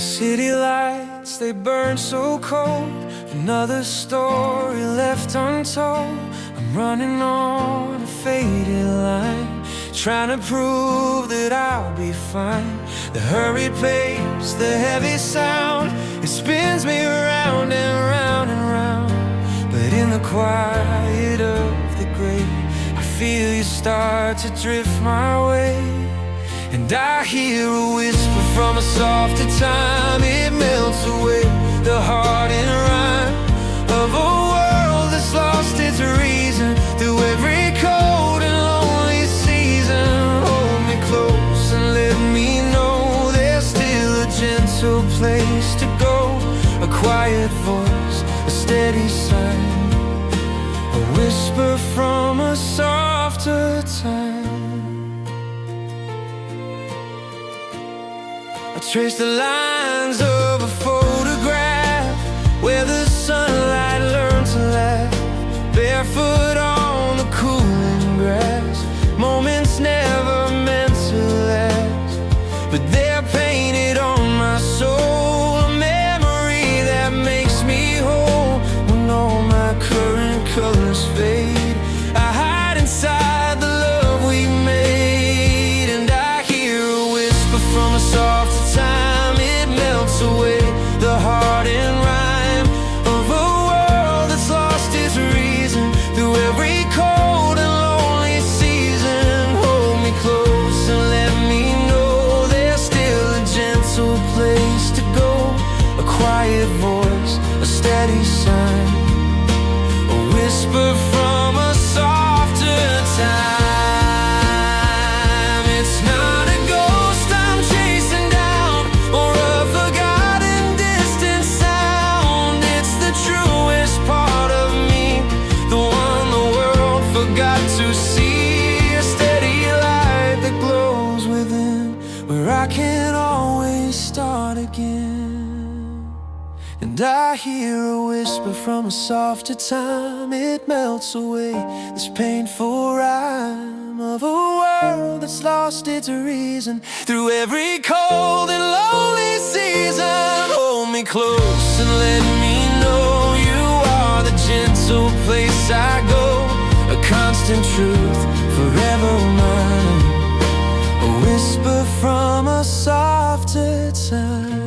City lights, they burn so cold. Another story left untold. I'm running on a faded line, trying to prove that I'll be fine. The hurried pace, the heavy sound, it spins me round and round and round. But in the quiet of the grave, I feel you start to drift my way. And I hear a whisper from a softer time. It melts away the heart and rhyme of a world that's lost its reason through every cold and lonely season. Hold me close and let me know there's still a gentle place to go. A quiet voice, a steady sign, a whisper from a softer time. Trace the lines of a photograph where the sunlight learned to laugh. Barefoot on the cooling grass, moments never meant to last, but they're painted on my soul. A memory that makes me whole when all my current colors fade. I hide inside the love we made, and I hear a whisper from a soft time. It melts away the heart and rhyme of a world that's lost its reason through every cold and lonely season. Hold me close and let me know there's still a gentle place to go. A quiet voice, a steady sign, a whisper from a softer time. I hear a whisper from a softer time. It melts away this painful rhyme of a world that's lost its reason through every cold and lonely season. Hold me close and let me know you are the gentle place I go. A constant truth, forever mine. A whisper from a softer time.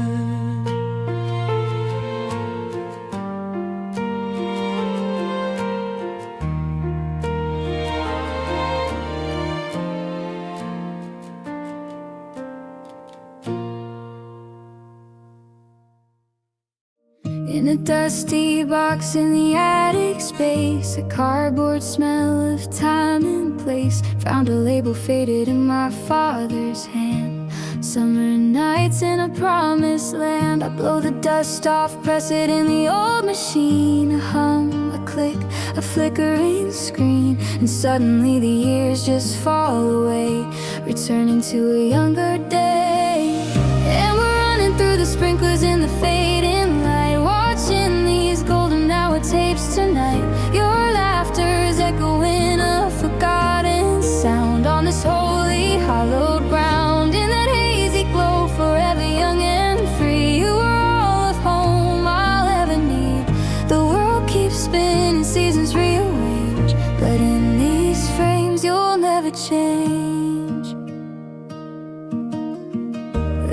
In a dusty box in the attic space, a cardboard smell of time and place. Found a label faded in my father's hand. Summer nights in a promised land. I blow the dust off, press it in the old machine. A hum, a click, a flickering screen, and suddenly the years just fall away, returning to a younger day. And we're running through the sprinklers in the fading light, watching these golden hour tapes tonight. Your laughter is echoing a forgotten sound on this holy hallowed ground. In that hazy glow, forever young and free, you are all of home I'll ever need. The world keeps spinning, seasons rearrange, but in these frames you'll never change.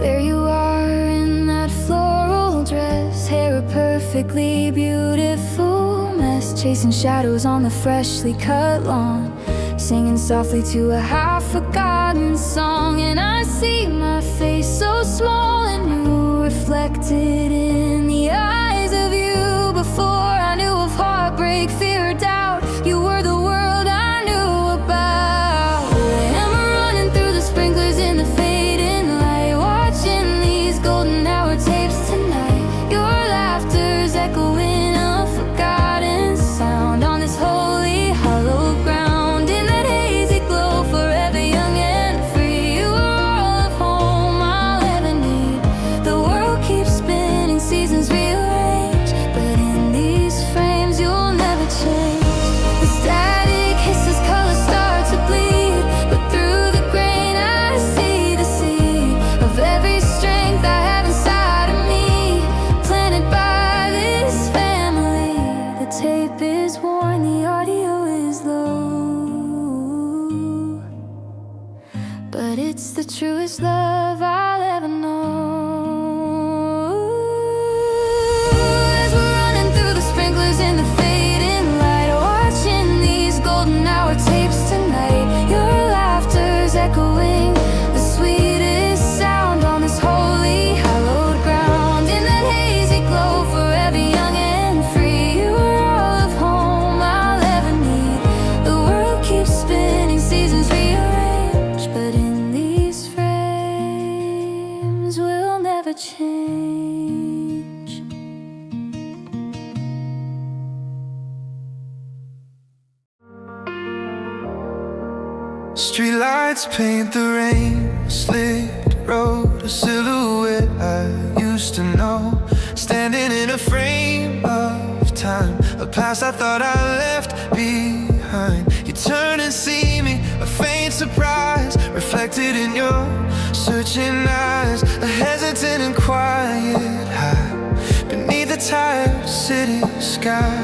There you are in that floral dress, hair a perfectly beautiful mess, chasing shadows on the freshly cut lawn, singing softly to a half-forgotten song. And I see my face so small and new, reflected in the eyes of you. Before I knew of heartbreak, fear, or doubt, you were the world I knew about. And we're running through the sprinklers in the fading light, watching these golden hour tapes tonight. Your laughter's echoing a forgotten sound on this holy hollow ground. In that hazy glow, forever young and free, you are all of home I'll ever need. The world keeps spinning, never change. Streetlights paint the rain, slid road, a silhouette I used to know, standing in a frame of time, a past I thought I left behind. You turn and see me, a faint surprise, reflected in your searching eyes, a hesitant and quiet high, beneath the tired city sky.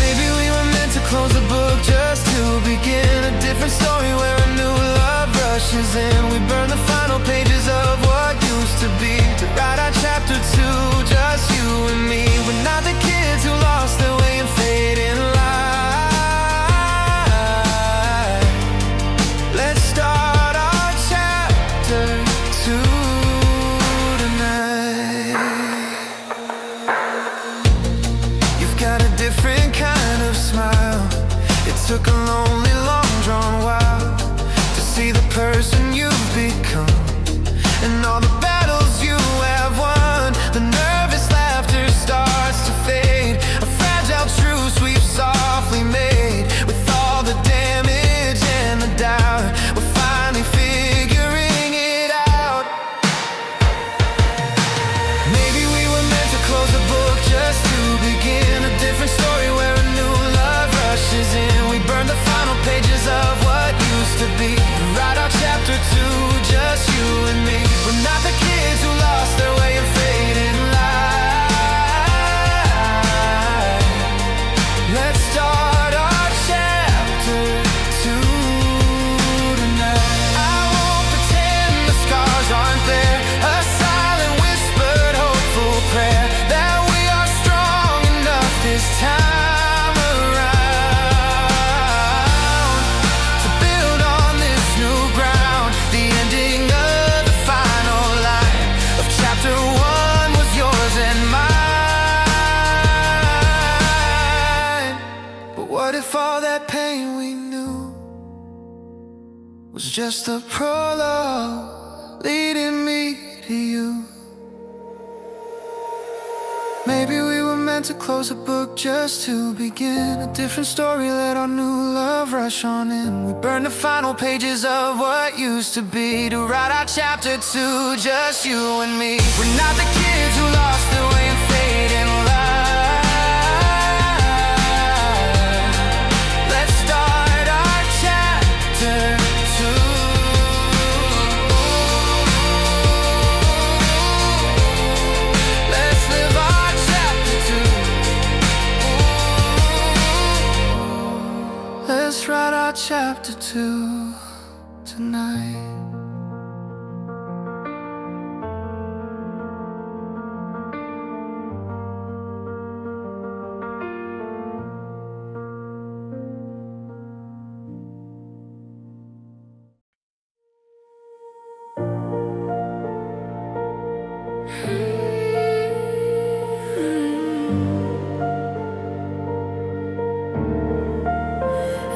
Maybe we were meant to close the book just to begin a different story where a new love rushes in. We burn the final pages of what used to be, to write our chapter 2, just you and me. We're not the kids who lost their way and fade in life. Let's start our chapter 2 tonight. You've got a different kind of smile. It took a lonely, long drawn while to see the person you've become, and all the battles you have won. The nervous laughter starts to fade, a fragile truce we've softly made. With all the damage and the doubt, we're finally figuring it out. Maybe we were meant to close the book just to begin a different story where a new love rushes in. We burn the final pages of what used to be, write our chapter 2, just you and me. We're not the kids who lost their way and fade in life. Let's start our chapter 2 tonight. I won't pretend the scars aren't there, a silent whispered hopeful prayer that we are strong enough this time around to build on this new ground. The ending of the final line of chapter 1 was yours and mine. But what if all that pain we knew was just a prologue leading me to you? Maybe we were meant to close a book just to begin a different story, let our new love rush on in. We burn the final pages of what used to be, to write our chapter 2, just you and me. We're not the kids who lost their way and fade in life. Let's start our chapter 2. Let's live our chapter 2. Let's write our chapter 2 tonight.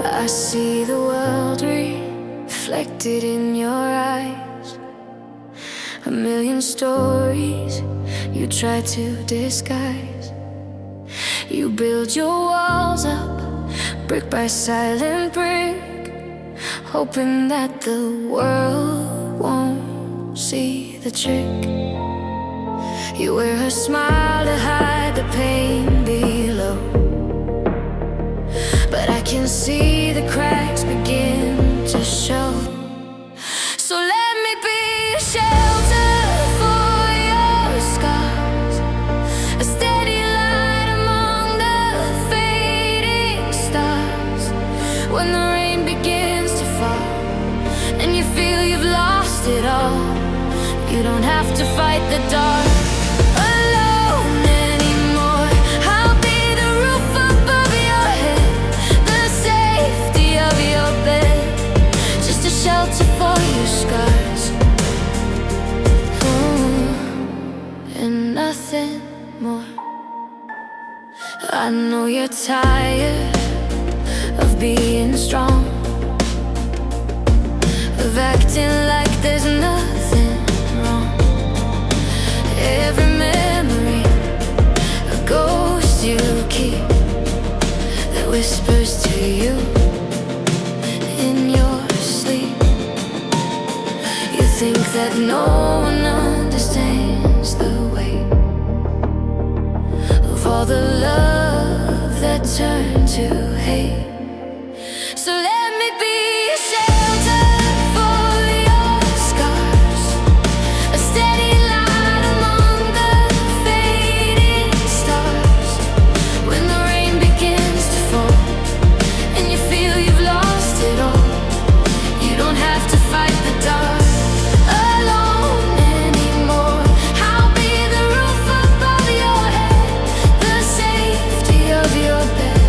I see the world reflected in your eyes, a million stories you try to disguise. You build your walls up, brick by silent brick, hoping that the world won't see the trick. You wear a smile to hide the pain below, but I can see the cracks begin to show. So let me be a shelter for your scars, a steady light among the fading stars. When the rain begins to fall and you feel you've lost it all, you don't have to fight the dark alone anymore. I'll be the roof above your head, the safety of your bed, just a shelter for your scars. And nothing more. I know you're tired of being strong, of acting like there's nothing wrong. whispers to you in your sleep. You think that no one understands the weight of all the love that turned to hate. So let me be a shelter for your scars, a steady light among the fading stars. When the rain begins to fall and you feel you've lost it all, you don't have to fight the dark alone anymore. I'll be the roof above your head, the safety of your bed,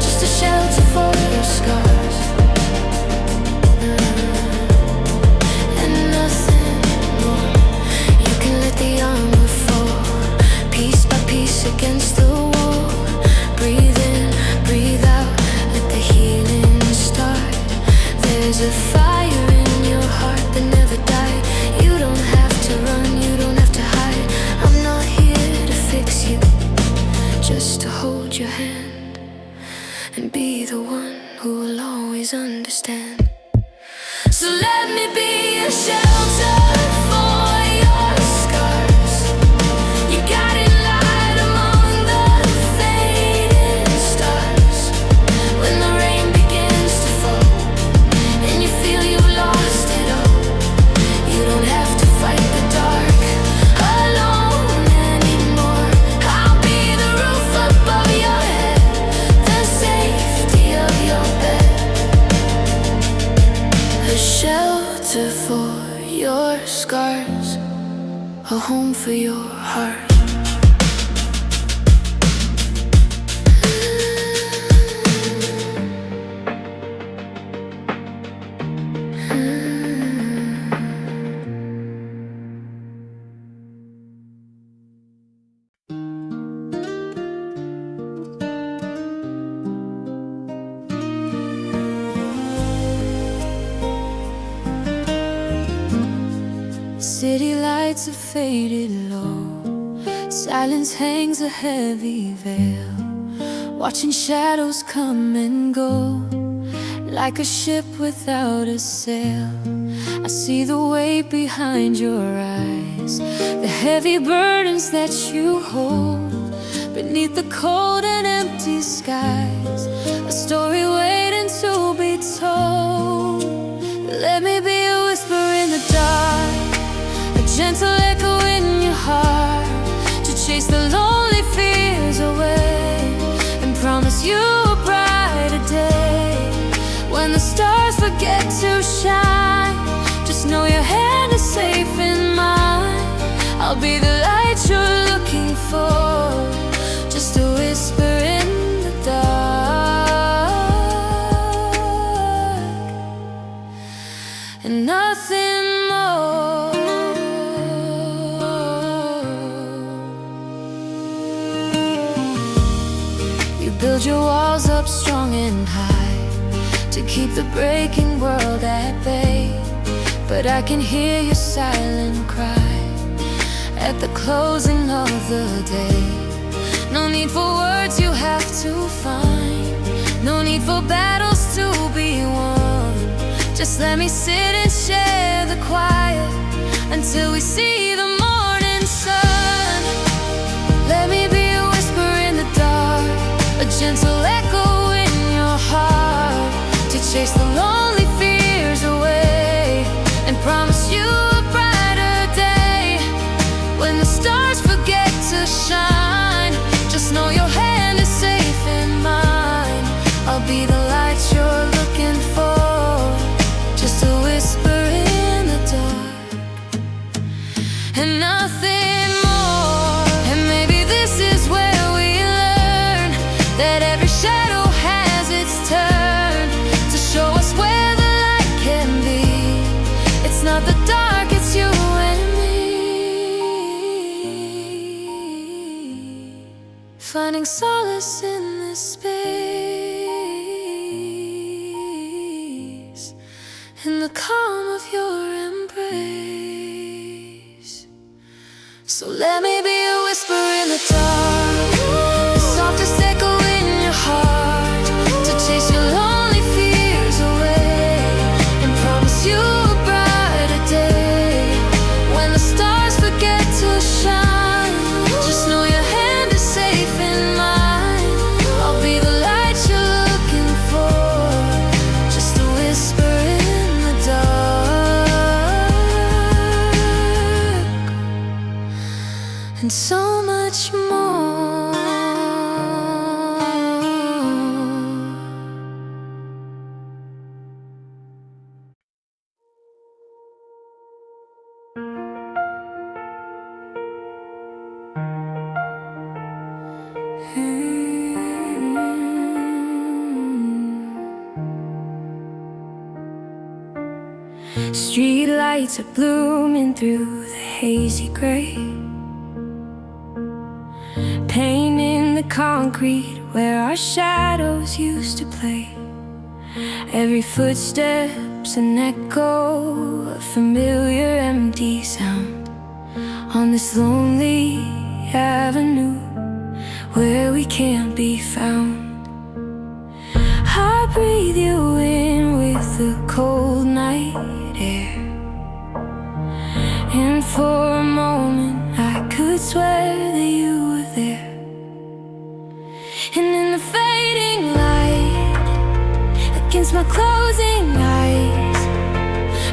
just a shelter for your scars. And nothing more. You can let the armor fall, piece by piece against the wall. Breathe in, breathe out, let the healing start. There's a fire in your heart that never died. You don't have to run, you don't have to hide. I'm not here to fix you, just to hold your hand and be the one who will always understand. So let me be a shelter for your scars. You got it light among the fading stars. When the rain begins to fall and you feel you've lost it all, you don't have to fight the dark alone anymore. I'll be the roof above your head, the safety of your bed, a shelter for your scars, a home for your heart. City lights are faded low, silence hangs a heavy veil, watching shadows come and go, like a ship without a sail. I see the weight behind your eyes, the heavy burdens that you hold, beneath the cold and empty skies, a story waiting to be told. Let me be a whisper in the dark, a gentle echo in your heart, to chase the lonely fears away and promise you a brighter day. When the stars forget to shine, just know your hand is safe in mine. I'll be the light you're looking for, just a whisper in the dark, and nothing more. You build your walls up strong and high to keep the breaking world at bay, but I can hear your silent cry at the closing of the day. No need for words you have to find, no need for battles to be won. Just let me sit and share the quiet until we see the morning sun. Let me be a whisper in the dark, a gentle echo in your heart, to chase the lonely fears away and promise you a brighter day. When the stars forget to shine, just know your hand is safe in mine. I'll be the light you're looking for, just a whisper in the dark, and nothing more. And maybe this is where we learn that every shadow has its turn, to show us where the light can be. It's not the dark, it's you and me, finding solace in this space, in the calm of your embrace. So let me be a whisper in the dark, the softest echo in your heart, and so much more. Street lights are blooming through the hazy gray, painting the concrete where our shadows used to play. Every footstep's an echo, a familiar empty sound on this lonely avenue where we can't be found. I breathe you in with the cold night air, and for a moment I could swear that you were there. And in the fading light, against my closing eyes,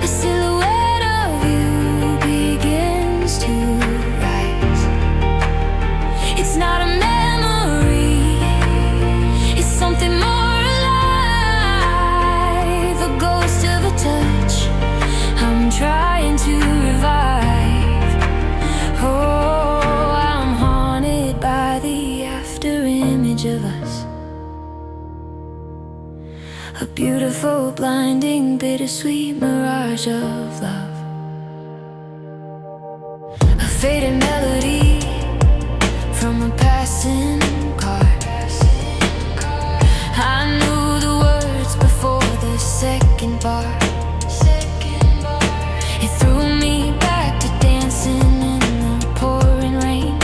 a silhouette of you begins to rise. It's not a memory, it's something more alive, a ghost of a touch I'm trying to revive. Oh, I'm haunted by the afterimage of us, a beautiful, blinding, bittersweet mirage of love. A faded melody from a passing car. I knew the words before the second bar. It threw me back to dancing in the pouring rain.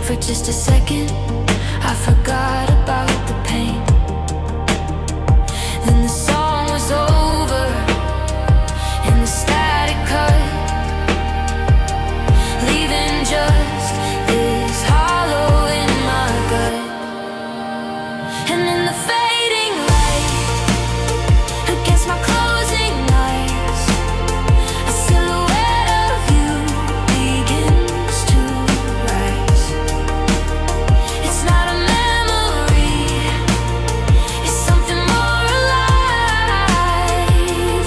For just a second, I forgot about the pain. Then the song was over and the static cut, leaving just this hollow in my gut. And in the fading light, against my closing eyes, a silhouette of you begins to rise. It's not a memory, it's something more alive,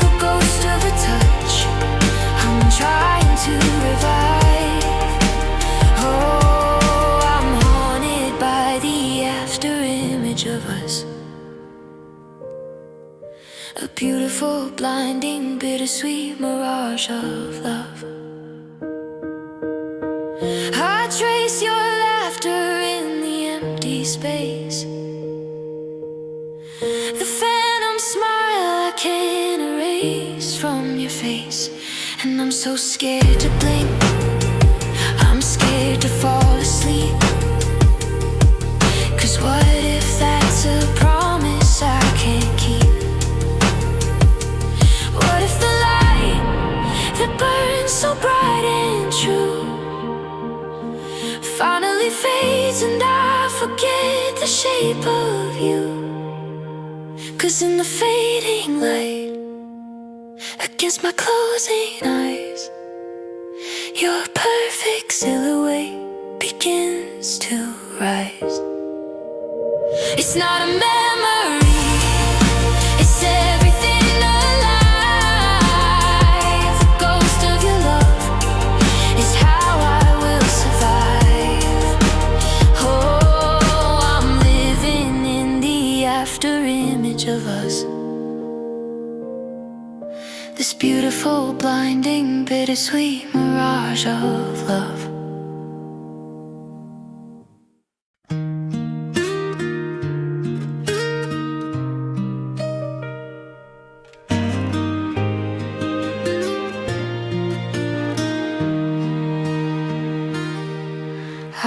a ghost of a touch I'm trying to revive. Oh, I'm haunted by the afterimage of us, a beautiful, blinding, bittersweet mirage of love. I trace your laughter in the empty space, the phantom smile I can't erase from your face. And I'm so scared to blink, I'm scared to fall asleep. 'Cause what if that's a promise I can't keep? What if the light that burns so bright and true finally fades and I forget the shape of you? 'Cause in the fading light, against my closing eyes, your perfect silhouette begins to rise. It's not a memory, it's everything alive. The ghost of your love is how I will survive. Oh, I'm living in the afterimage of us, this beautiful, blinding, bittersweet mirage of love.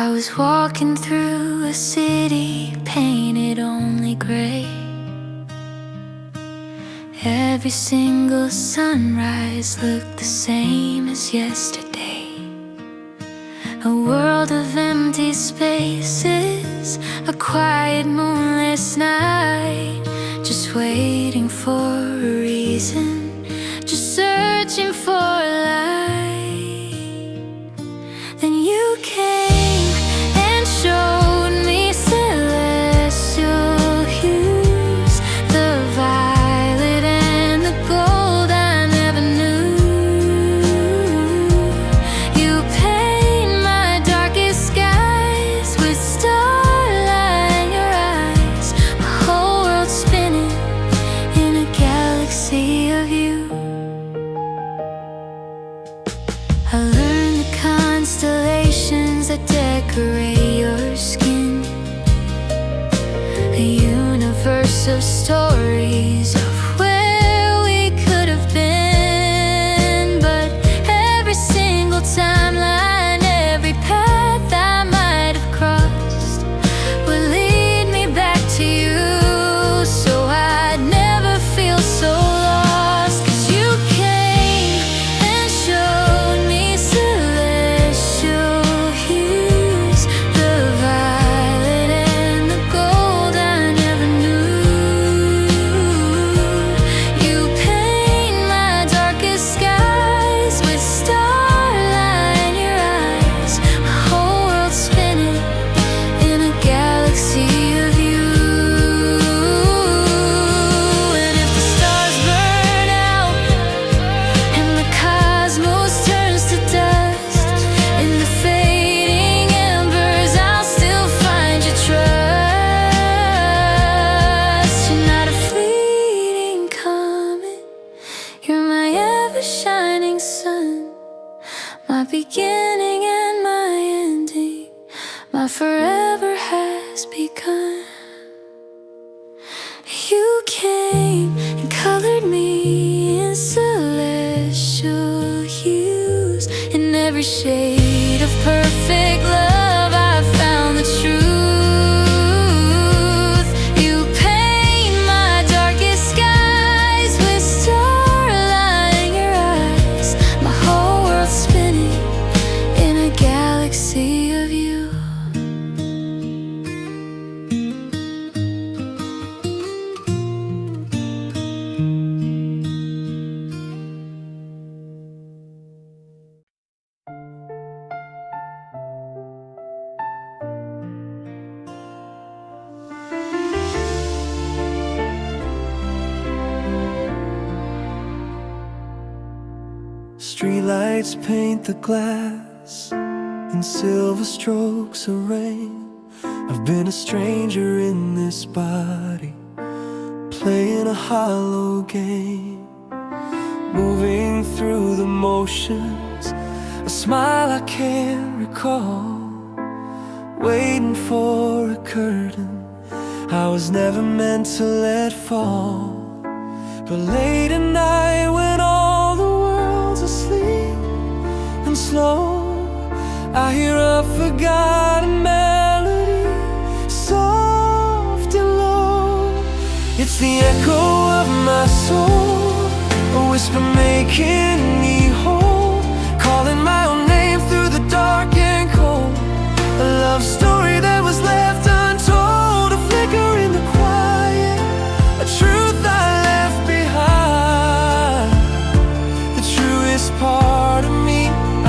I was walking through a city painted only gray. Every single sunrise looked the same as yesterday. A world of empty spaces, a quiet moonless night, just waiting for a reason, just searching for a light. Then decorate your skin. A universe of stories of where we could have been. But every single timeline, every path I might have crossed would lead me back to you, so I'd never feel so lost. 'Cause you came and showed me celestial hues, the violet and the gold I never knew. You paint my darkest skies with starlight in your eyes. My whole world's spinning in a galaxy of you. And if the stars burn out and the cosmos turns to dust, in the fading embers I'll still find your trust. You're not a fleeting comet, you're my ever-shining sun, my beginning and my ending, my forever has begun. You came and colored me in celestial hues. In every shade of perfect love I found the truth. You paint my darkest skies with starlight in your eyes. My whole world's spinning in a galaxy of you. Streetlights paint the glass in silver strokes of rain. I've been a stranger in this body, playing a hollow game, moving through the motions, a smile I can't recall, waiting for a curtain I was never meant to let fall. But late at night when all the world's asleep and slow, I hear a forgotten melody, soft and low. It's the echo of my soul, a whisper making me whole, calling my own name through the dark and cold. A love story that was left untold, a flicker in the quiet, a truth I left behind. The truest part of me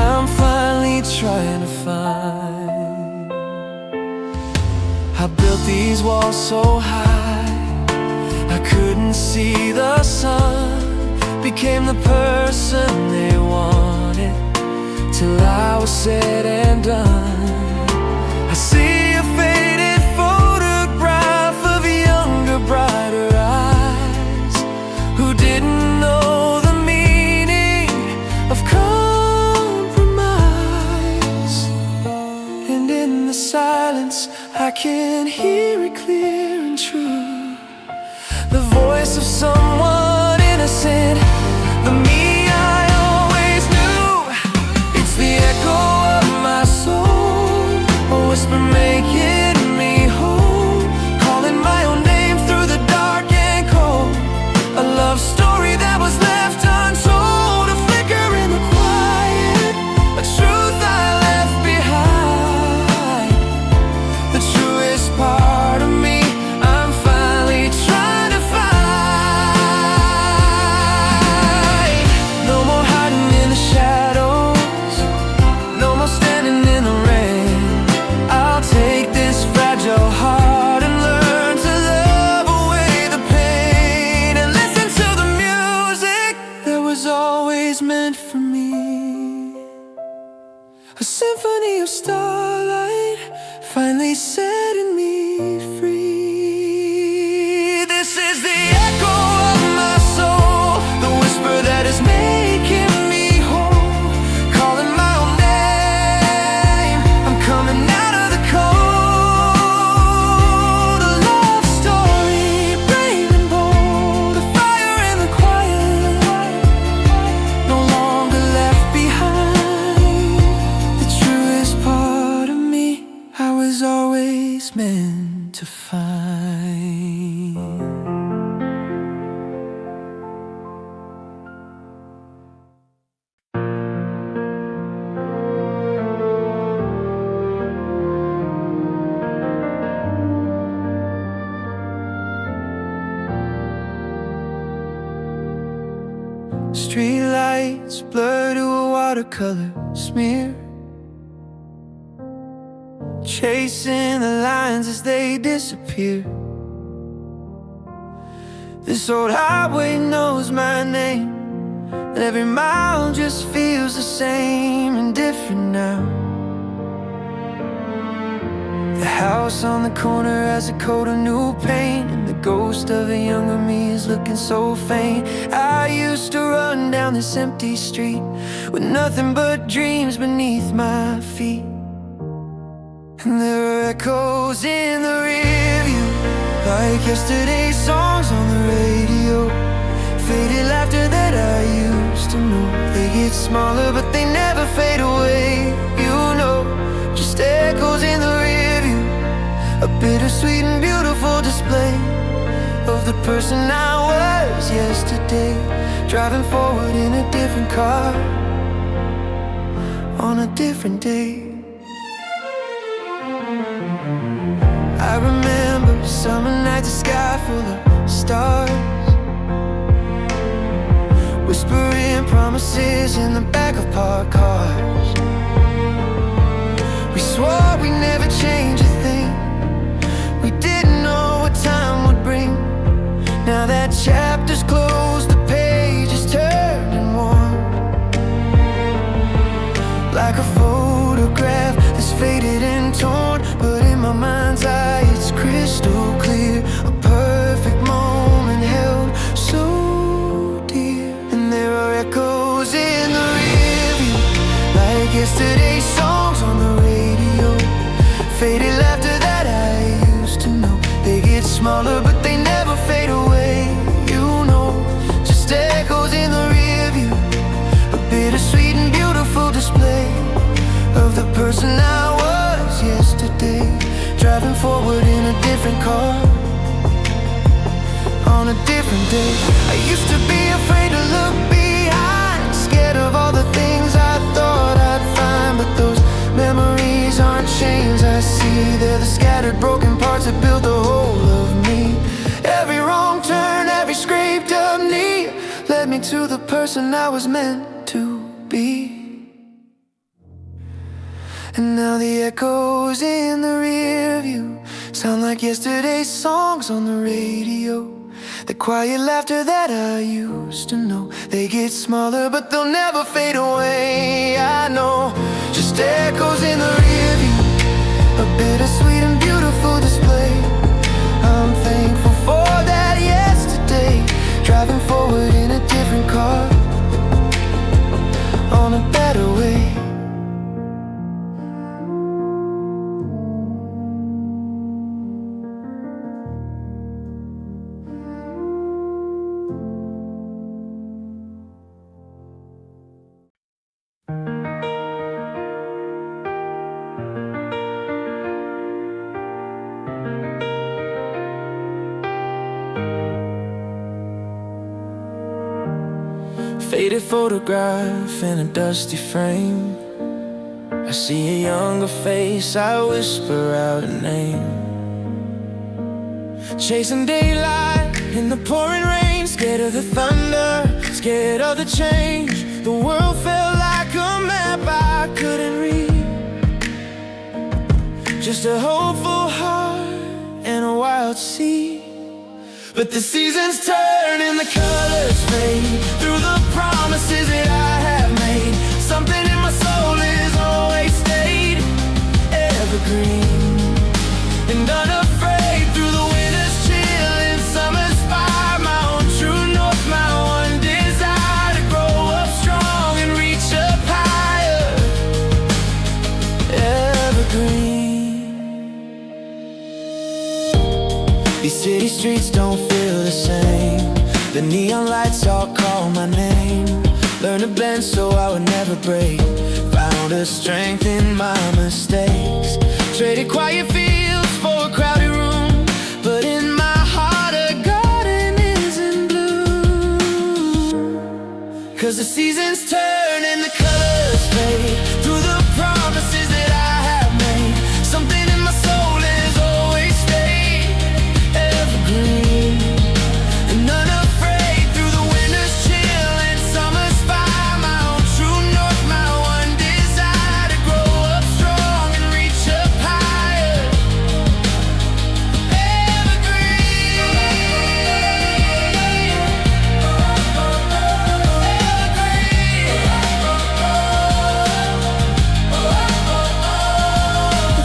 I'm finally trying to find. I built these walls so high I couldn't see the sun, became the person they wanted till I was said and done. I see a faded photograph of younger, brighter eyes who didn't know the meaning of compromise. And in the silence I can hear it clear and true, the voice of someone innocent, the me I always knew. It's the echo of my soul, a whisper making me whole, calling my own name through the dark and cold. A love story that was left untold, a flicker in the quiet, a truth I left behind. The truest part of me I'm finally trying to find. No more hiding in the shadows, no more standing in the rain. I'll take this fragile heart and learn to love away the pain, and listen to the music that was always meant for me. A symphony of starlight finally setting me free. This is the echo of my soul, the whisper that is making me whole, calling my own name. I'm coming out of was meant to find. Street lights blur to a watercolor smear, chasing the lines as they disappear. This old highway knows my name, and every mile just feels the same and different now. The house on the corner has a coat of new paint, and the ghost of a younger me is looking so faint. I used to run down this empty street with nothing but dreams beneath my feet. And there are echoes in the rearview, like yesterday's songs on the radio. Faded laughter that I used to know. They get smaller but they never fade away. You know, just echoes in the rearview, a bittersweet and beautiful display of the person I was yesterday, driving forward in a different car on a different day. I remember summer nights, a sky full of stars, whispering promises in the back of parked cars. We swore we'd never change a thing, we didn't know what time would bring. Now that chapter's closed, the page is turned and worn, like a photograph that's faded and torn. But in my mind's eye it's crystal clear, a perfect moment held so dear. And there are echoes in the rearview, like yesterday's songs on the radio. Faded laughter that I used to know. They get smaller but they never fade away. You know, just echoes in the rearview, a bittersweet and beautiful display of the person I was yesterday, driving forward in a different car on a different day. I used to be afraid to look behind, scared of all the things I thought I'd find. But those memories aren't chains I see, they're the scattered broken parts that build the whole of me. Every wrong turn, every scraped up knee led me to the person I was meant to be. And now the echoes in the rearview sound like yesterday's songs on the radio. The quiet laughter that I used to know. They get smaller but they'll never fade away. I know, just echoes in the rearview, a bittersweet and beautiful display. I'm thankful for that yesterday, driving forward in a different car on a better way. Faded photograph in a dusty frame. I see a younger face, I whisper out a name. Chasing daylight in the pouring rain, scared of the thunder, scared of the change. The world felt like a map I couldn't read, just a hopeful heart and a wild sea. But the seasons turn and the colors fade through the promises that I have made. Something in my soul has always stayed evergreen and unafraid through the winter's chill and summer's fire. My own true north, my one desire to grow up strong and reach up higher. Evergreen. These city streets don't feel the same. The neon lights all call my name. Learned to bend so I would never break. Found a strength in my mistakes. Traded quiet fields for As the seasons turn and the colors fade, through the promises that I have made, something in my soul has always stayed evergreen and unafraid. Through the winter's chill and summer's fire, my own true north, my one desire to grow up strong and reach up higher.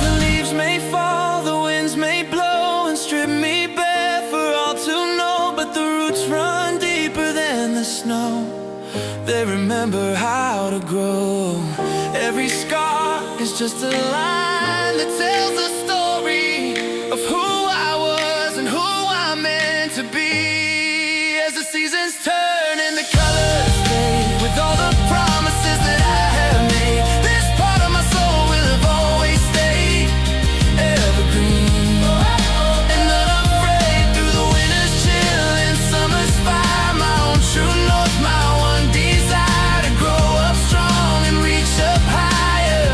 The leaves may fall, the winds may blow and strip me bare for all to know, but the roots run deeper than the snow. They remember how to grow. Every scar is just a line that tells the story of who I was and who I'm meant to be. As the seasons turn and the colors fade, with all the promises that I have made, this part of my soul will have always stayed evergreen and unafraid. Through the winter's chill and summer's fire, my own true north, my one desire to grow up strong and reach up higher.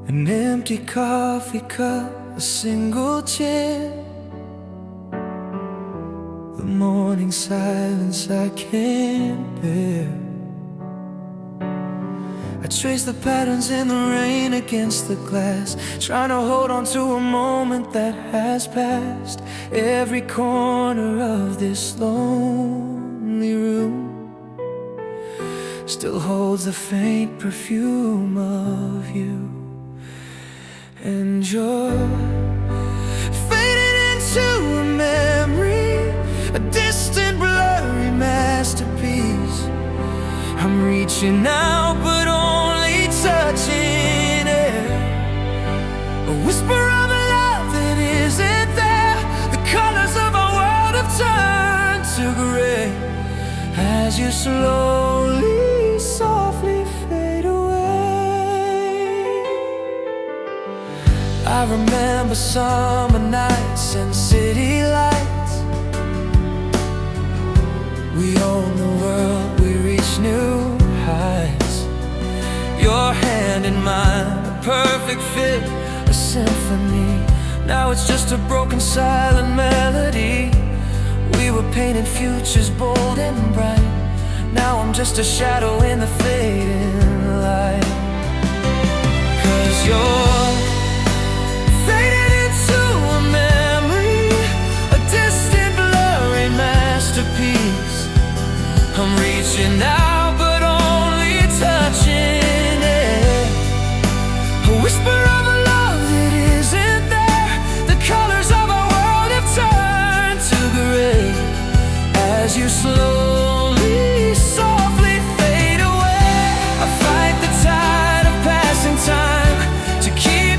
An empty coffee cup, a single chair, the morning silence I can't bear. I trace the patterns in the rain against the glass, trying to hold on to a moment that has passed. Every corner of this lonely room still holds the faint perfume of you. And you're fading into a memory, a distant blurry masterpiece. I'm reaching out but only touching it, a whisper of a love that isn't there. The colors of our world have turned to gray as you slowly, softly fade away. I remember summer nights and city lights. We own the world, we reach new heights. Your hand in mine, a perfect fit, a symphony. Now it's just a broken silent melody. We were painting futures bold and bright. Now I'm just a shadow in the fading light. 'Cause you're fading into a memory, a distant blurry masterpiece. I'm reaching out but only touching it, a whisper of a love that isn't there. The colors of our world have turned to gray as you slowly, softly fade away. I fight the tide of passing time to keep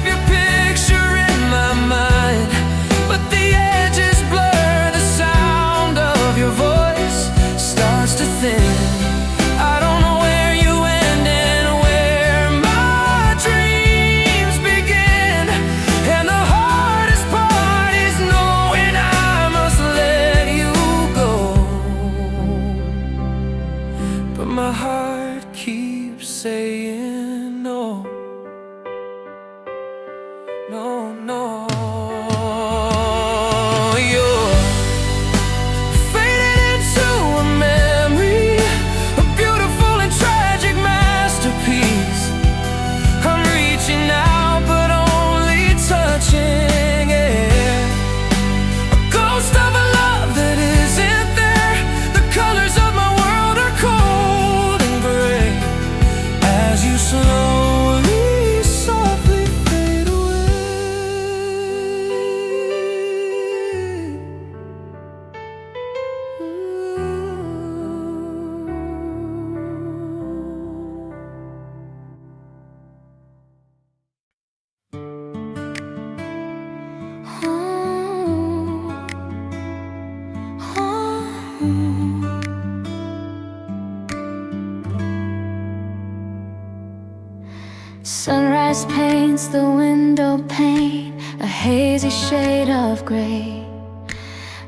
sunrise paints the window pane a hazy shade of gray.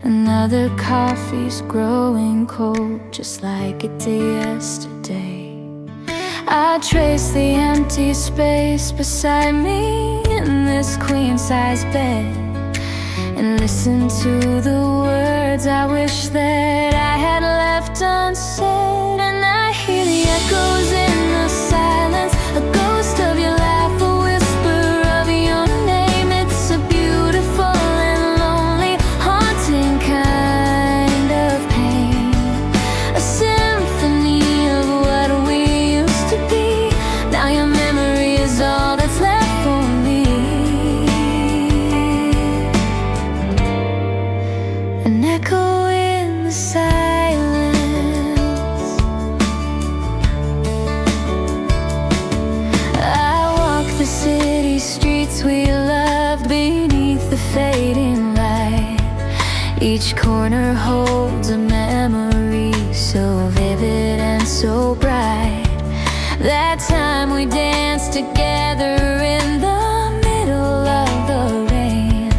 Another coffee's growing cold, just like it did yesterday. I trace the empty space beside me in this queen-size bed, and listen to the words I wish that I had left unsaid. And I hear the echoes in the silence, a ghost of your laugh, a whisper of your name. It's a beautiful and lonely, haunting kind of pain, a symphony of what we used to be. Now your memory is all that's left for me. An echo in the silence. I walk the city streets we loved beneath the fading light. Each corner holds a memory so vivid and so bright. That time we danced together in the middle of the rain.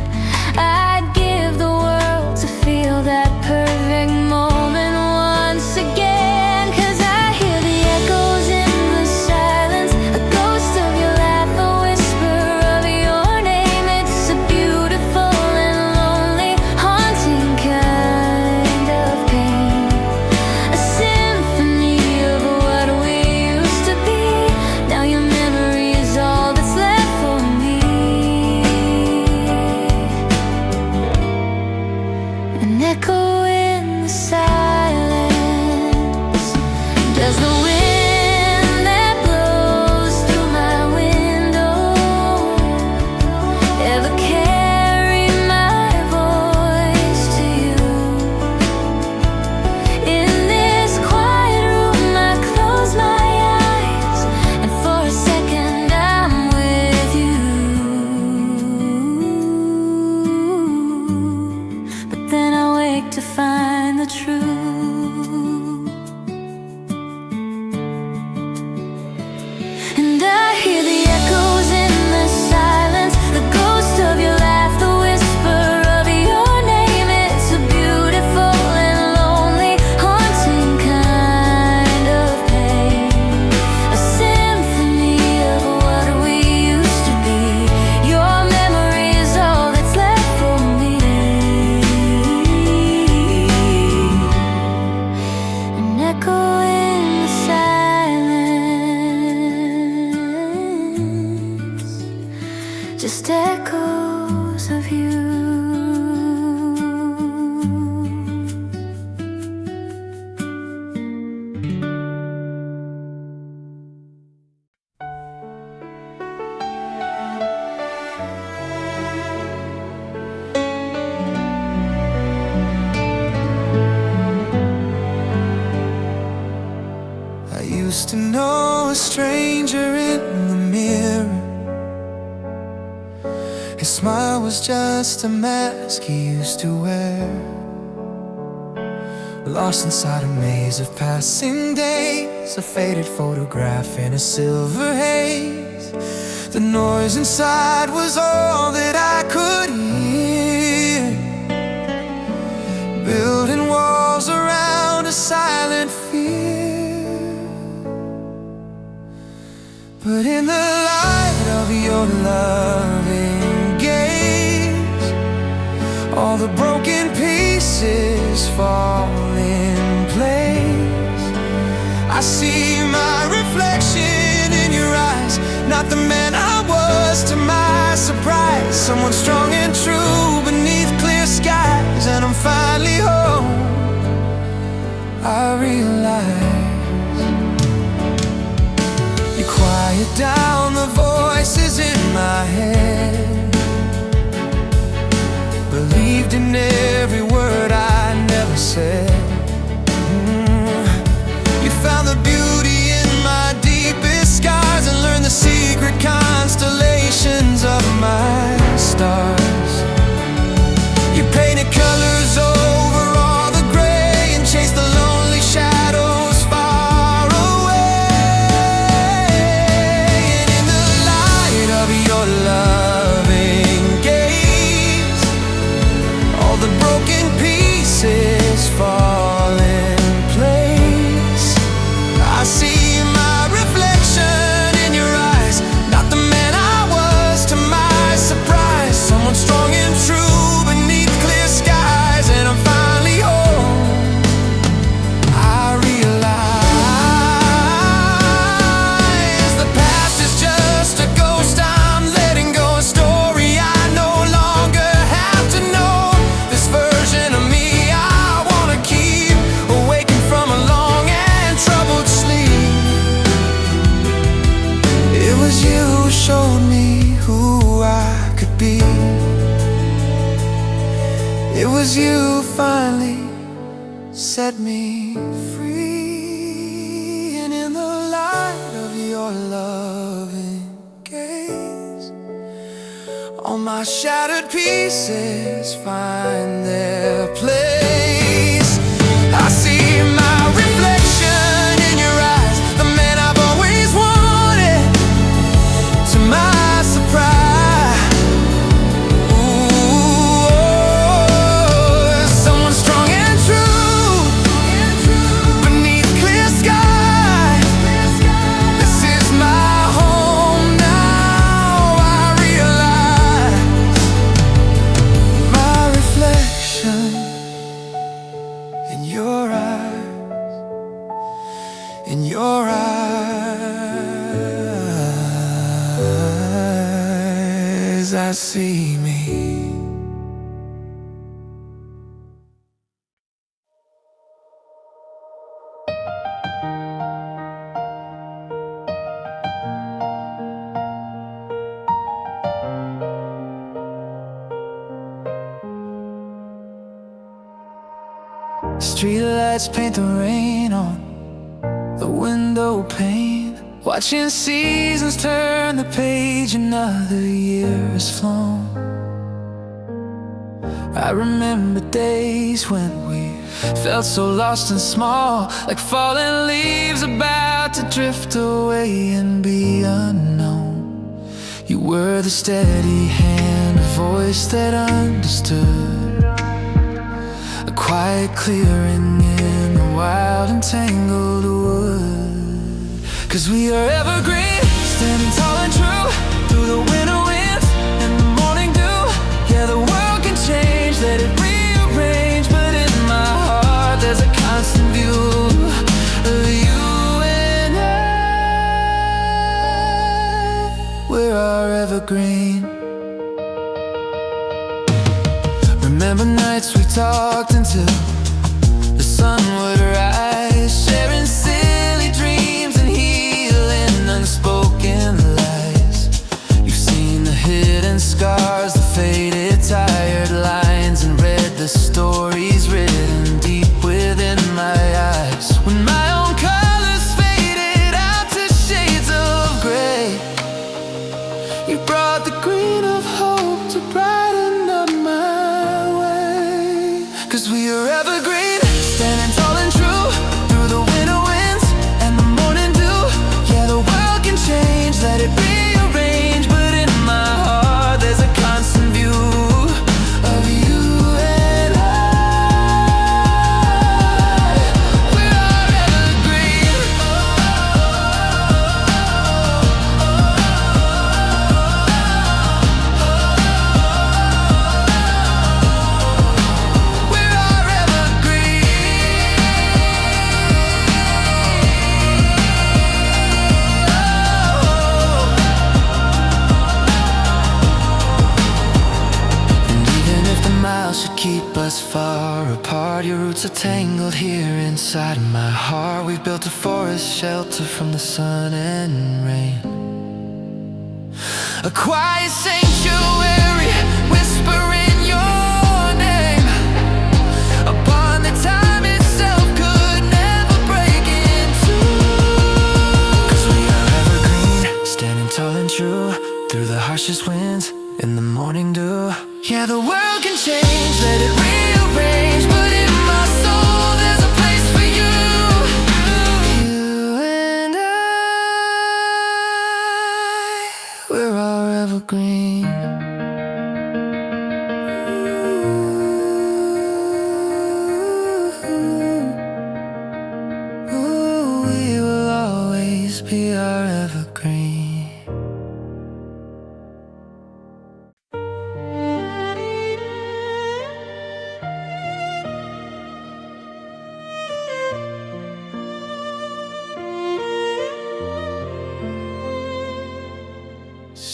I'd give the world to feel that perfect moment once again. 'Cause I hear the echoes in the silence, a ghost of your laugh, a whisper of your name. It's a beautiful and lonely, haunting kind of pain, a symphony of what we used to be. Now your memory is all that's left for me. An echo in the silence. Does the wind that blows through my window ever carry my voice to you? In this quiet room I close my eyes, and for a second I'm with you. But then I wake to find the truth. And I hear the echoes in the silence, the ghost of your laugh, the whisper of your name. It's a beautiful and lonely, haunting kind of pain, a symphony of what we used to be. Your memory is all that's left for me. An echo in the silence, just echoes of you. I used to know a stranger in the mirror. His smile was just a mask he used to wear. Lost inside a maze of passing days, a faded photograph in a silver haze. The noise inside was all that I could hear, building walls around a silent fear. But in the light of your loving gaze, all the broken pieces fall in place. I see my reflection in your eyes, not the man I was to my surprise. Someone strong and true beneath clear skies, and I'm finally home. I realize you quiet down the voices in my head, believed in every word I never said. You found the beauty in my deepest scars, and learned the secret constellations of my stars. was you who finally set me free. And in the light of your loving gaze, all my shattered pieces find their place. I see my reflection in your eyes, the man I've always wanted. To my surprise, ooh, someone strong and true beneath clear skies. This is my home now. I realize my reflection in your eyes, in your eyes, I see me. Streetlights paint the rain on the window pane, watching seasons turn the page. Another year has flown. I remember days when we felt so lost and small, like fallen leaves about to drift away and be unknown. You were the steady hand, a voice that understood, a quiet clearing in the wild and tangled wood. 'Cause we are evergreen, standing tall and true through the winter winds and the morning dew. Yeah, the world can change, let it rearrange, but in my heart there's a constant view of you and I. We're our evergreen. Remember nights we talked until the sun would rise, sharing silly dreams and healing unspoken lies. You've seen the hidden scars, the faded, tired lines, and read the stories written deep within my eyes. When my own colors faded out to shades of gray, you brought the green of hope to brighten up my way. 'Cause we are evergreen, standing tall and true through the winter winds and the morning dew. Yeah, the world can change, let it rearrange, but in my heart there's a constant view of you and I. We're our evergreen. We're our evergreen. And even if the miles should keep us far apart, your roots are tangled here inside of my heart. We've built a forest shelter from the sun and rain, a quiet sanctuary whispering your name. A bond that time itself could never break into. 'Cause we are evergreen, standing tall and true through the harshest winds in the morning dew. Yeah, the world can change, let it rearrange, but in my soul there's a place for you. You and I, we're our evergreen. Ooh, we will always be our evergreen.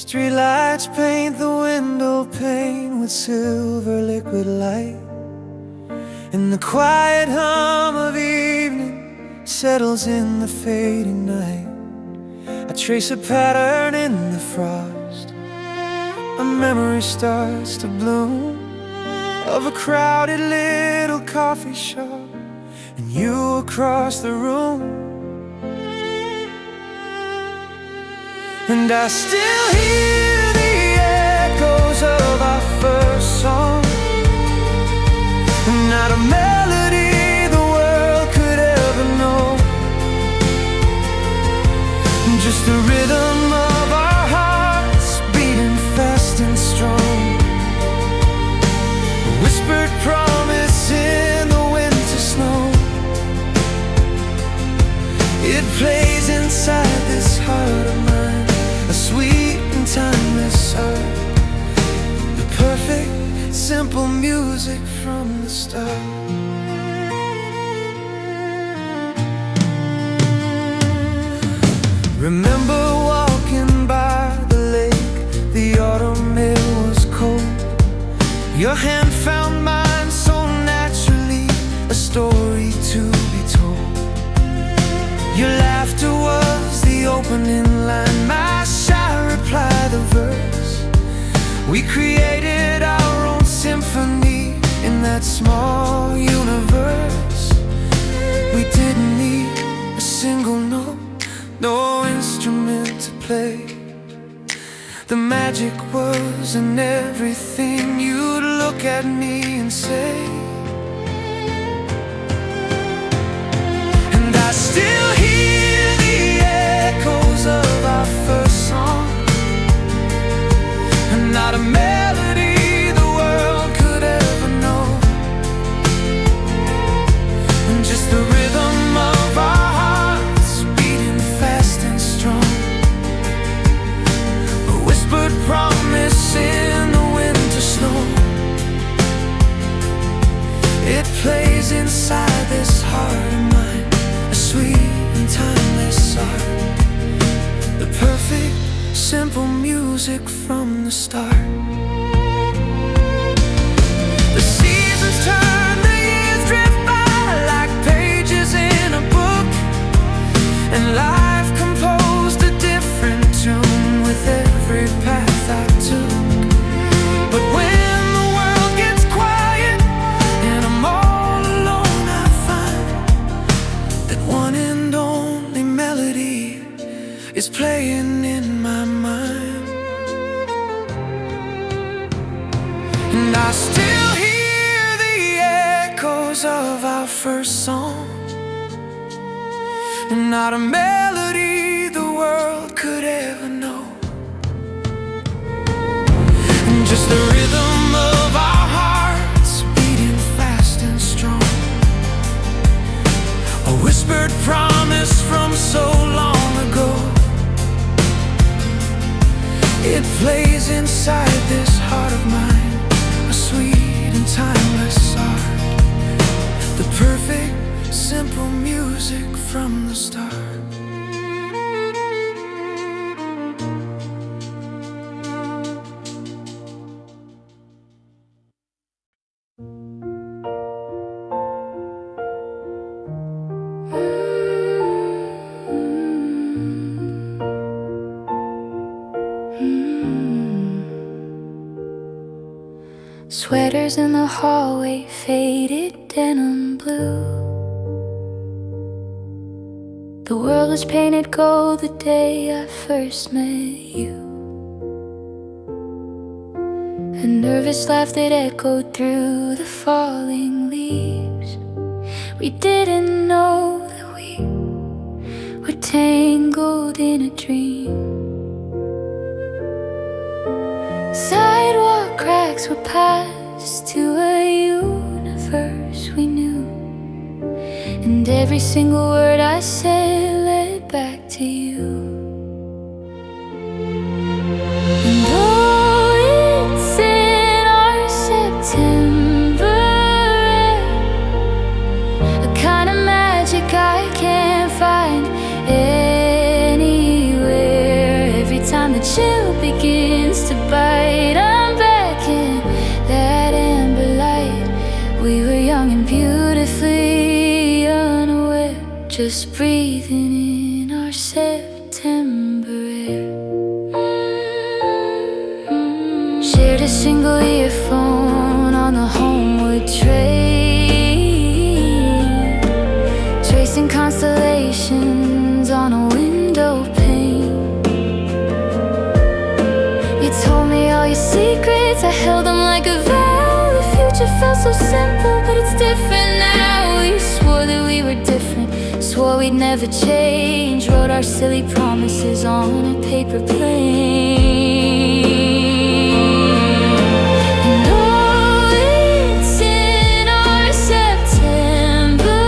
Streetlights paint the window pane with silver liquid light, and the quiet hum of evening settles in the fading night. I trace a pattern in the frost, a memory starts to bloom of a crowded little coffee shop, and you across the room. And I still hear the echoes of our first song. Not a melody the world could ever know, just the rhythm of our hearts beating fast and strong. A whispered promise in the winter snow. It plays inside this heart of mine, a sweet and timeless art. The perfect, simple music from the start. Remember walking by the lake, the autumn air was cold. Your hand found mine so naturally, a story to be told. Your laughter was the opening line, my shy reply the verse. We created our own symphony in that small universe. We didn't need a single note, no instrument to play. The magic was in everything. You'd look at me and say, and I still hear the echoes of our first song. And not a melody the world could ever know, and just the rhythm of our hearts beating fast and strong. A whispered promise in the winter snow. It plays inside this heart of mine, a sweet and timeless art. The perfect, simple music from the start. The seasons turn, the years drift by like pages in a book, and life composed a different tune with every path I took. But when the world gets quiet and I'm all alone, I find that one and only melody is playing in my mind. And I still hear the echoes of our first song. And not a melody the world could ever know, and just the rhythm of our hearts beating fast and strong. A whispered promise from so long ago. It plays inside this heart of mine, a sweet and timeless art. The perfect, simple music from the start. Sweaters in the hallway, faded denim blue. The world was painted gold the day I first met you. A nervous laugh that echoed through the falling leaves. We didn't know that we were tangled in a dream. Sidewalk cracks were passed to a universe we knew, and every single word I said led back to you. And oh, it's in our September air, a kind of magic I can't find anywhere. Every time the chill begins to bite, I'm back in that amber light. We were young and beautifully unaware, just breathing in our September air. Shared a single earphone on the home so simple, but it's different now. We swore that we were different, swore we'd never change, wrote our silly promises on a paper plane. And oh, it's in our September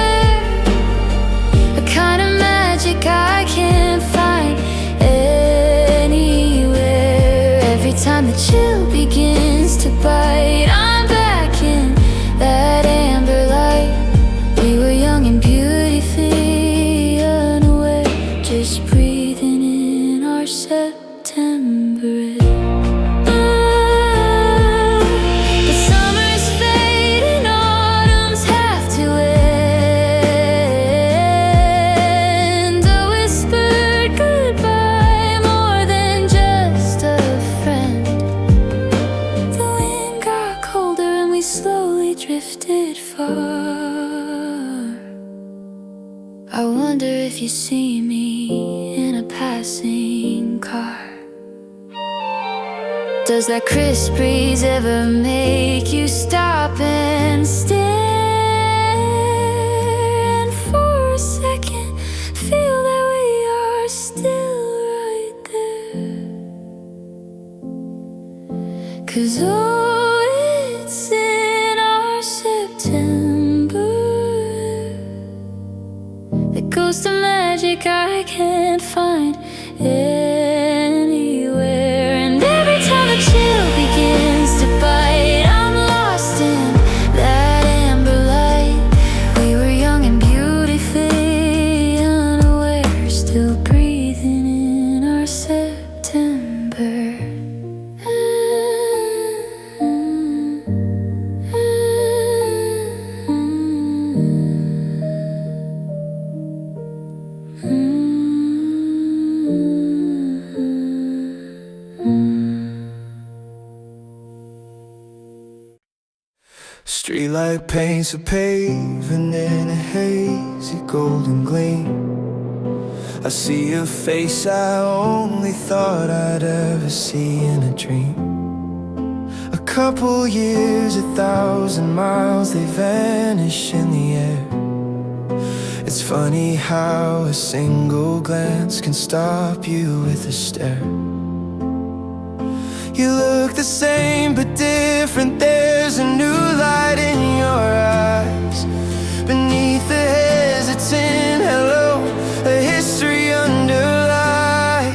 air, a kind of magic I can't find anywhere. Every time the chill begins to bite, I'm back in that amber light. We were young and beautifully unaware, just breathing in our September air. But summer's fading, autumn's have to end. A whispered goodbye, more than just a friend. The wind got colder and we slowly drifted far. I wonder if you see me in a passing car. Does that crisp breeze ever make you stop and stare? And for a second, feel that we are still right there. 'Cause oh, it's in our September, the ghost of magic I can't find anywhere. And every time the chill begins to bite, I'm lost in that amber light. We were young and beautifully unaware, still breathing in our September. Streetlight paints a pavement in a hazy golden gleam. I see a face I only thought I'd ever see in a dream. A couple years, 1,000 miles, they vanish in the air. It's funny how a single glance can stop you with a stare. You look the same but different, there's a new light in your eyes. Beneath the hesitant hello, a history underlies.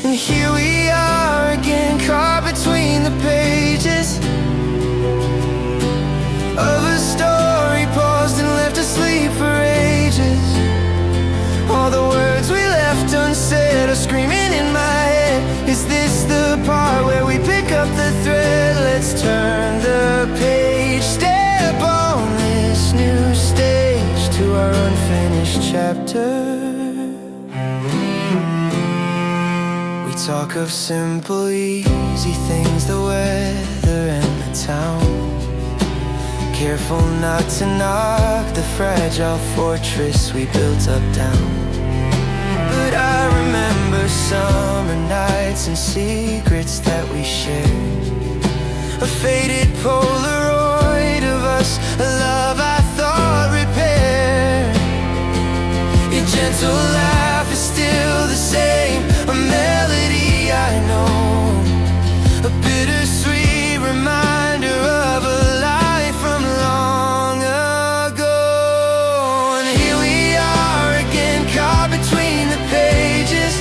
And here we are again, caught between the pages of a story paused and left asleep for ages. All the words we left unsaid are screaming in my head. Is this the part where we pick up the thread? Let's turn the page, step on this new stage to our unfinished chapter. We talk of simple, easy things, the weather and the town. Careful not to knock the fragile fortress we built uptown. But I remember summer nights and secrets that we shared. A faded Polaroid of us, a love I thought repaired. Your gentle laugh is still the same, a melody I know, a bittersweet reminder of a life from long ago. And here we are again, caught between the pages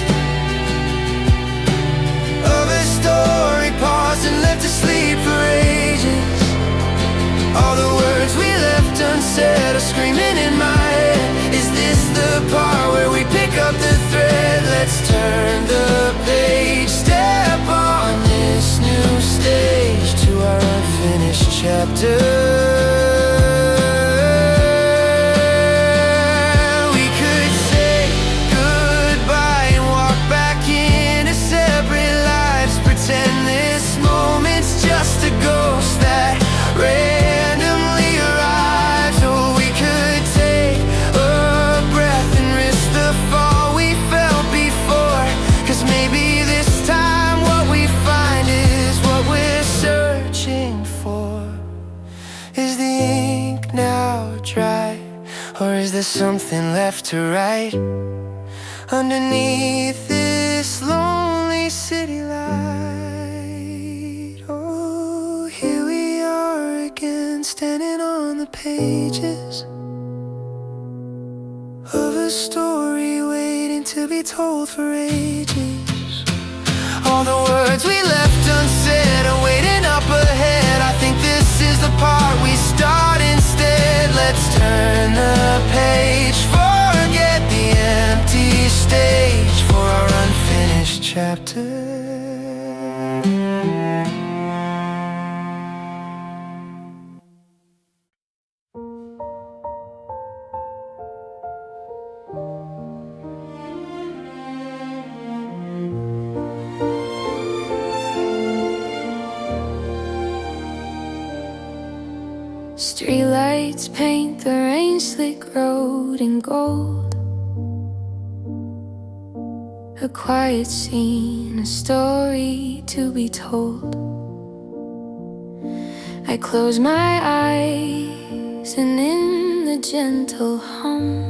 of a story paused and left asleep for ages. All the words we left unsaid are screaming in my head. Is this the part where we pick up the thread? Let's turn the page, step on this new stage to our unfinished chapter. For Is the ink now dry? Or is there something left to write? Underneath this lonely city light. Oh, here we are again, standing on the pages of a story waiting to be told for ages. All the words we left unsaid are waiting up ahead. I think this is the part we start instead. Let's turn the page, forget the empty stage for our unfinished chapter. Streetlights paint the rain-slick road in gold. A quiet scene, a story to be told. I close my eyes and in the gentle hum,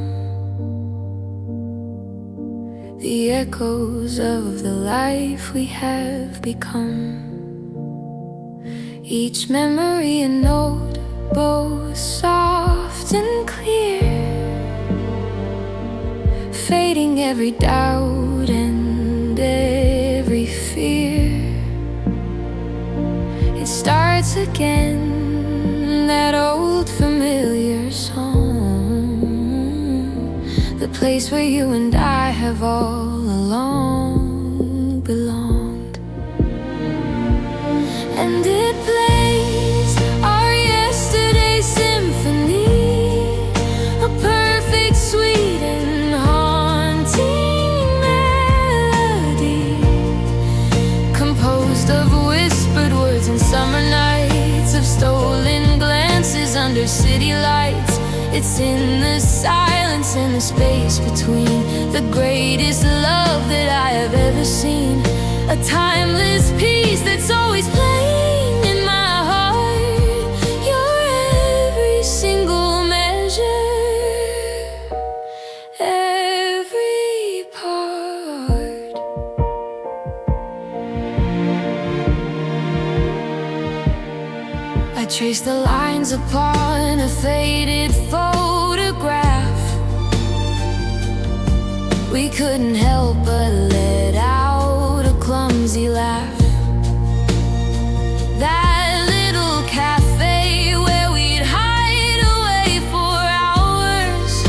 the echoes of the life we have become. Each memory a note, both soft and clear, fading every doubt and every fear. It starts again, that old familiar song, the place where you and I have all along belonged. And it plays our yesterday symphony, a perfect, sweet and haunting melody, composed of whispered words and summer nights, of stolen glances under city lights. It's in the silence and the space between, the greatest love that I have ever seen, a timeless piece that's always playing in my heart. Your every single measure, every part. I trace the lines upon a faded photograph. We couldn't help but let out a clumsy laugh. That little cafe where we'd hide away for hours,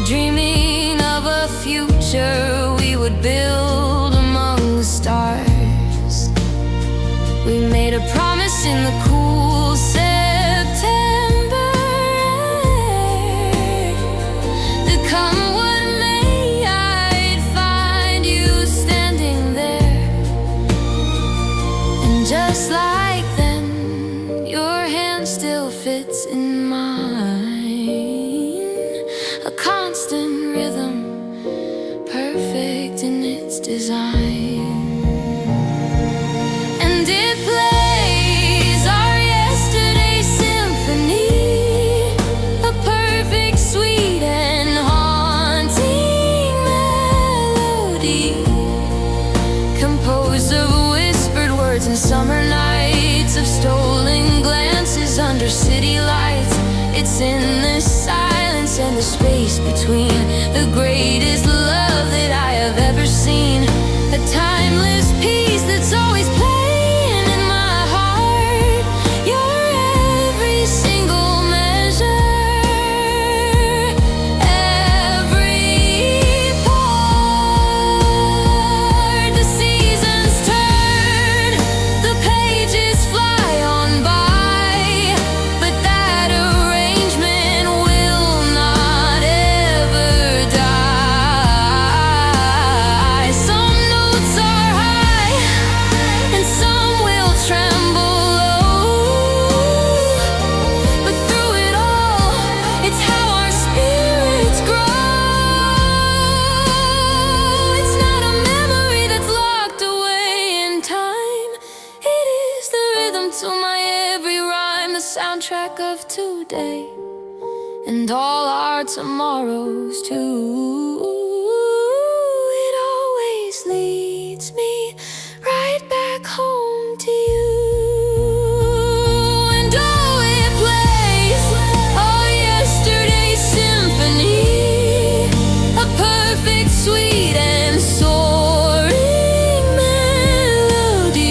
dreaming of a future we would build among the stars. We made a promise in the cool September air that come what may, I'd find you standing there. And just like then, your hand still fits in mine, a constant rhythm, perfect in its design. And it plays our yesterday symphony, a perfect, sweet and haunting melody, composed of whispered words and summer nights, of stolen glances under city lights. It's in the silence and the space between, the greatest love that I have ever seen, a timeless piece that's always playing in my heart. Your every single measure, every part. The seasons turn, the pages fly on by, but that arrangement will not ever die. of today and all our tomorrows too. It always leads me right back home to you. And oh, it plays our yesterday's symphony, a perfect, sweet and soaring melody,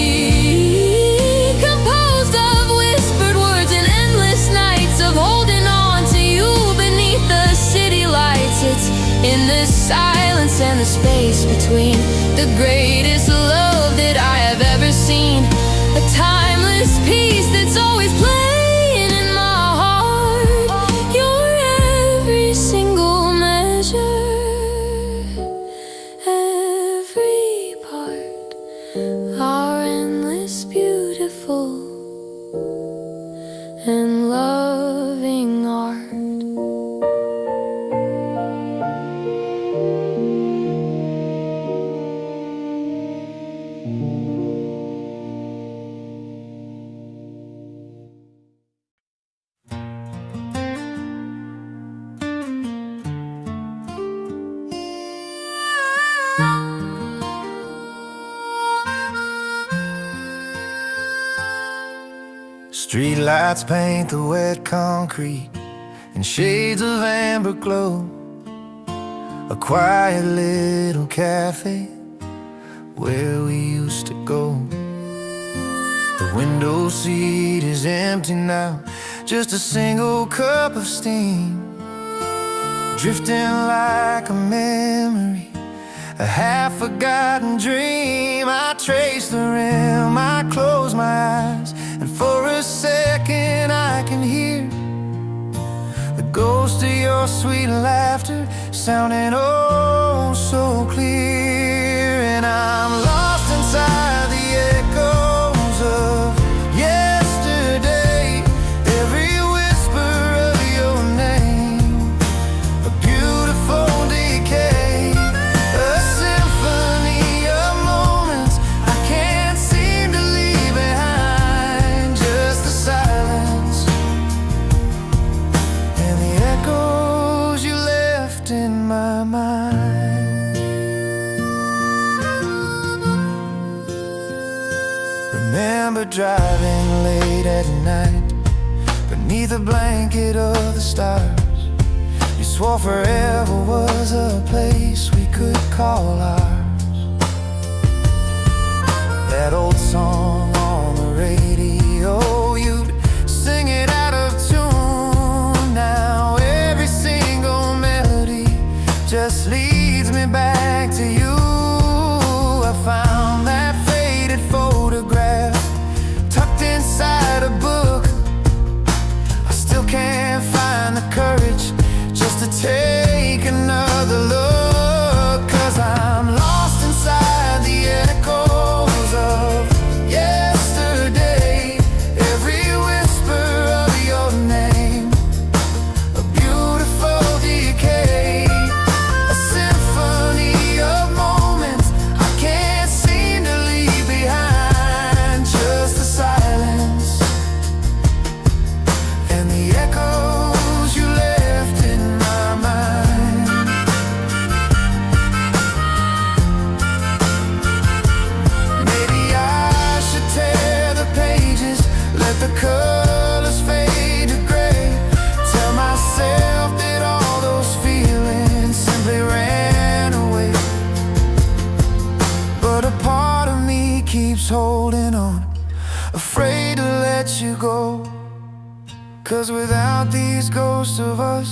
composed of whispered words and endless nights of holding on to you beneath the city lights. It's in the silence and the space between, the greatest love that I have ever seen, a timeless piece that's always playing in my heart. You're every single measure, every part, our endless, beautiful and loving art. Streetlights paint the wet concrete in shades of amber glow. A quiet little cafe where we used to go. The window seat is empty now, just a single cup of steam, drifting like a memory, a half-forgotten dream. I trace the rim, I close my eyes, and for a second I can hear the ghost of your sweet laughter sounding oh so clear. And I'm lost inside the echoes of yesterday, every whisper of your name, a beautiful decay, a symphony of moments I can't seem to leave behind, just the silence and the echoes you left in my mind. Remember driving late at night beneath a blanket of the stars. You swore forever was a place we could call ours. That old song on the radio, you'd sing it out of tune. Now every single melody just leads me back to you. I found that faded photograph tucked inside a book. I still can't find the courage just to take another look, 'cause I'm lost inside the echoes of yesterday, every whisper of your name, a beautiful decay, a symphony of moments I can't seem to leave behind, just the silence and the echoes you left in my mind. Maybe I should tear the pages, let the colors fade to gray, tell myself that all those feelings simply ran away. But a part of me keeps holding on, afraid to let you go. 'Cause without these ghosts of us,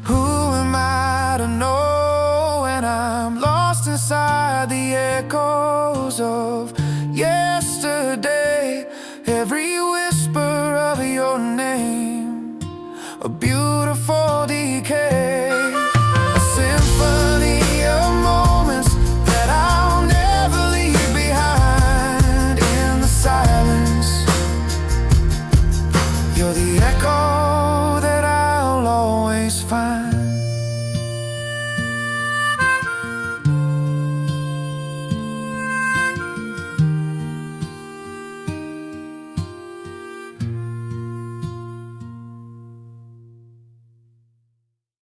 who am I to know? And I'm lost inside the echoes of yesterday, every